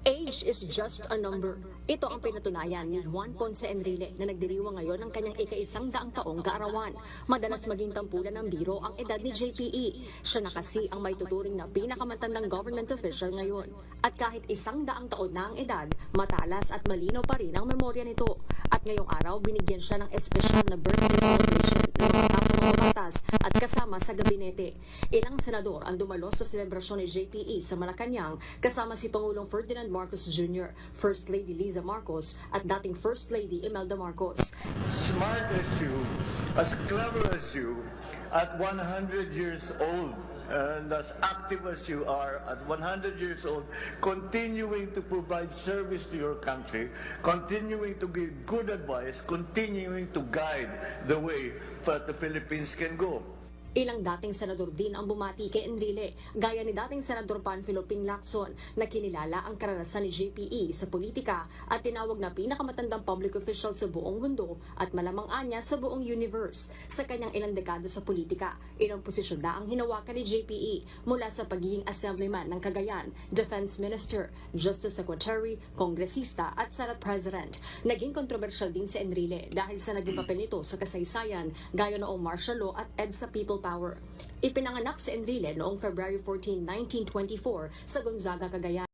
Age is just a number. Ito ang pinatunayan ni Juan Ponce Enrile na nagdiriwang ngayon ng kanyang ika-100 taong kaarawan. Madalas maging tampulan ng biro ang edad ni JPE. Siya na kasi ang may tuturing na pinakamatandang government official ngayon. At kahit 100 taon na ang edad, matalas at malino pa rin ang memorya nito. At ngayong araw, binigyan siya ng espesyal na birthday celebration ng mga kapwa batas at kasama sa gabinete. Ilang senador ang dumalo sa selebrasyon ni JPE sa Malacanang kasama si Pangulong Ferdinand Marcos Jr., First Lady Liza Marcos at dating First Lady Imelda Marcos. Smart as you, as clever as you, at 100 years old, and as active as you are at 100 years old, continuing to provide service to your country, continuing to give good advice, continuing to guide the way that the Philippines can go. Ilang dating senador din ang bumati kay Enrile, gaya ni dating Senador Panfilo Ping Lacson na kinilala ang karanasan ni JPE sa politika at tinawag na pinakamatandang public official sa buong mundo at malamang anya sa buong universe. Sa kanyang ilang dekada sa politika, ilang posisyon na ang hinawakan ni JPE mula sa pagiging assemblyman ng Cagayan, Defense Minister, Justice Secretary, Kongresista at Senate President. Naging kontrobersyal din si Enrile dahil sa naging papel nito sa kasaysayan gaya noong martial law at EDSA People Power. Ipinanganak si Enrile noong February 14, 1924 sa Gonzaga, Cagayan.